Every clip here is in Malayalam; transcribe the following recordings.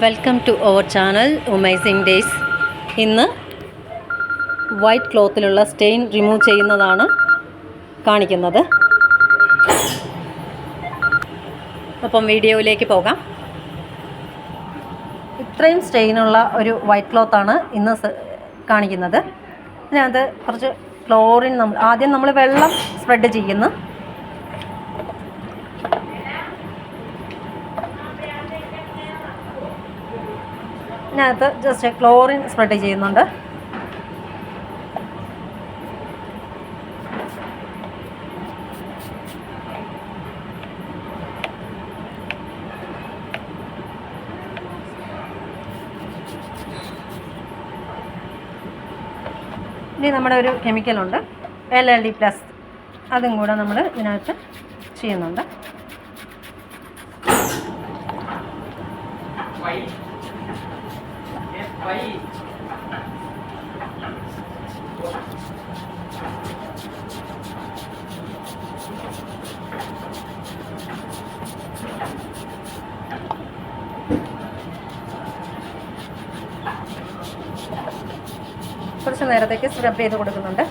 Welcome to our channel amazing days. ഇന്ന് വൈറ്റ് ക്ലോത്തിലുള്ള സ്റ്റെയിൻ റിമൂവ് ചെയ്യുന്നതാണ് കാണിക്കുന്നത്. അപ്പം വീഡിയോയിലേക്ക് പോകാം. ഇത്രയും സ്റ്റെയിനുള്ള ഒരു വൈറ്റ് ക്ലോത്താണ് ഇന്ന് കാണിക്കുന്നത്. ഇതിനകത്ത് കുറച്ച് ക്ലോറിൻ ആദ്യം നമ്മൾ വെള്ളം സ്പ്രെഡ് ചെയ്യുന്നു. ഇതിനകത്ത് ജസ്റ്റ് ക്ലോറിൻ സ്പ്രെഡ് ചെയ്യുന്നുണ്ട്. ഇനി നമ്മുടെ ഒരു കെമിക്കലുണ്ട് LLD+, അതും കൂടെ നമ്മൾ ഇതിനകത്ത് ചെയ്യുന്നുണ്ട്. കുറച്ച് നേരത്തേക്ക് സ്ക്രബ് ചെയ്ത് കൊടുക്കുന്നുണ്ട്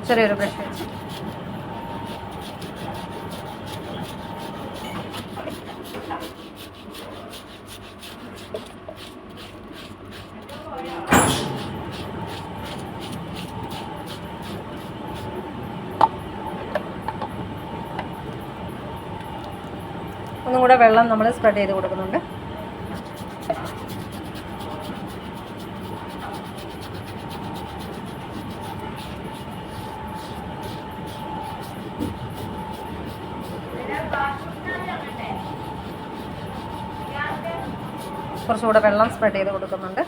ചെറിയൊരു ബ്രഷ് വെച്ച്. ഒന്നും കൂടെ വെള്ളം നമ്മൾ സ്പ്രെഡ് ചെയ്ത് കൊടുക്കുന്നുണ്ട്. കുറച്ചുകൂടെ വെള്ളം സ്പ്രെഡ് ചെയ്ത് കൊടുക്കുന്നുണ്ട്.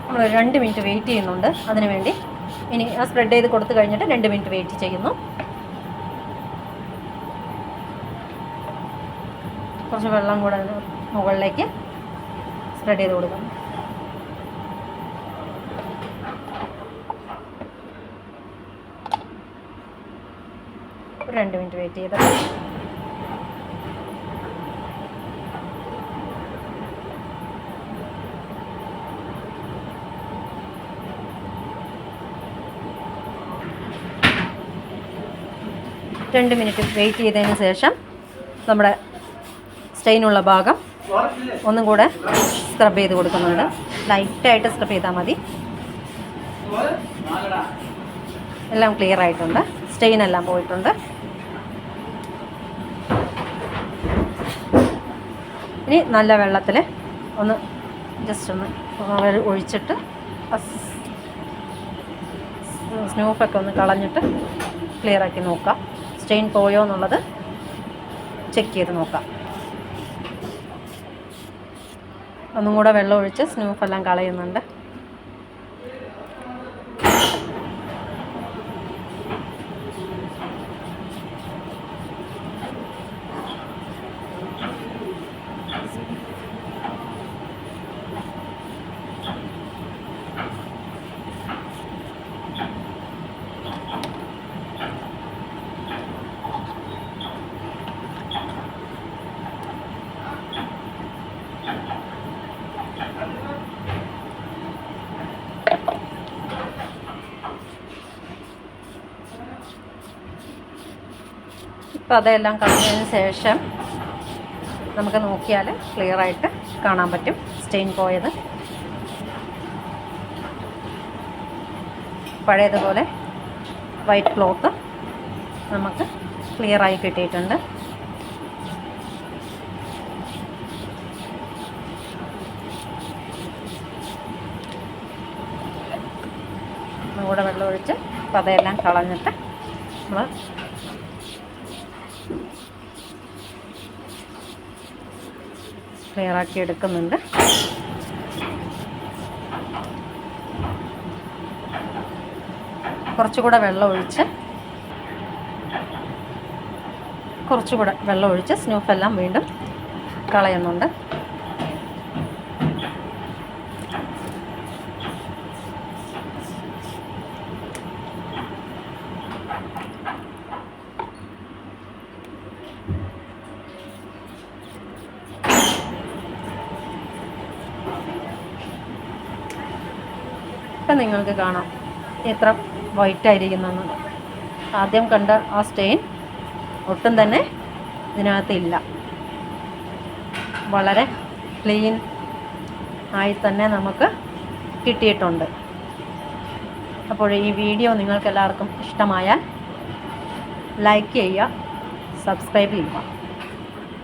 നമ്മൾ 2 മിനിറ്റ് വെയിറ്റ് ചെയ്യുന്നുണ്ട് അതിനു വേണ്ടി. ഇനി ആ സ്പ്രെഡ് ചെയ്ത് കൊടുത്തു കഴിഞ്ഞിട്ട് 2 മിനിറ്റ് വെയിറ്റ് ചെയ്യുന്നു. കുറച്ച് വെള്ളം കൂടെ മുകളിലേക്ക് സ്പ്രെഡ് ചെയ്ത് കൊടുക്കണം. ഒരു 2 മിനിറ്റ് വെയിറ്റ് ചെയ്ത് വെയിറ്റ് ചെയ്തതിന് ശേഷം നമ്മുടെ സ്റ്റെയിനുള്ള ഭാഗം ഒന്നും കൂടെ സ്ക്രബ് ചെയ്ത് കൊടുക്കുന്നുണ്ട്. ലൈറ്റായിട്ട് സ്ക്രബ് ചെയ്താൽ മതി. എല്ലാം ക്ലിയർ ആയിട്ടുണ്ട്. സ്റ്റെയിൻ എല്ലാം പോയിട്ടുണ്ട്. ഇനി നല്ല വെള്ളത്തിൽ ഒന്ന് ജസ്റ്റ് ഒന്ന് ഒഴിച്ചിട്ട് സ്നൂഫൊക്കെ ഒന്ന് കളഞ്ഞിട്ട് ക്ലിയർ ആക്കി നോക്കാം. സ്റ്റെയിൻ പോയോ എന്നുള്ളത് ചെക്ക് ചെയ്ത് നോക്കാം. ഒന്നും കൂടെ വെള്ളം ഒഴിച്ച് സ്നൂഫെല്ലാം കളയുന്നുണ്ട്. ഇപ്പോൾ അതെല്ലാം കളഞ്ഞതിന് ശേഷം നമുക്ക് നോക്കിയാൽ ക്ലിയറായിട്ട് കാണാൻ പറ്റും സ്റ്റെയിൻ പോയത്. പഴയതുപോലെ വൈറ്റ് ക്ലോത്ത് നമുക്ക് ക്ലിയറായി കിട്ടിയിട്ടുണ്ട്. ഒന്നുകൂടെ വെള്ളം ഒഴിച്ച് പതയെല്ലാം കളഞ്ഞിട്ട് നമ്മൾ ക്ലിയറാക്കി എടുക്കുന്നുണ്ട്. കുറച്ചുകൂടെ വെള്ളം ഒഴിച്ച് കുറച്ചുകൂടെ വെള്ളം ഒഴിച്ച് സ്നൂഫെല്ലാം വീണ്ടും കളയുന്നുണ്ട്. ഇപ്പം നിങ്ങൾക്ക് കാണാം എത്ര വൈറ്റായിരിക്കുന്നെന്ന്. ആദ്യം കണ്ട ആ സ്റ്റെയിൻ ഒട്ടും തന്നെ ഇതിനകത്തില്ല. വളരെ ക്ലീൻ ആയി തന്നെ നമുക്ക് കിട്ടിയിട്ടുണ്ട്. അപ്പോൾ ഈ വീഡിയോ നിങ്ങൾക്ക് എല്ലാവർക്കും ഇഷ്ടമായാൽ ലൈക്ക് ചെയ്യുക, സബ്സ്ക്രൈബ് ചെയ്യുക.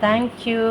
Thank you.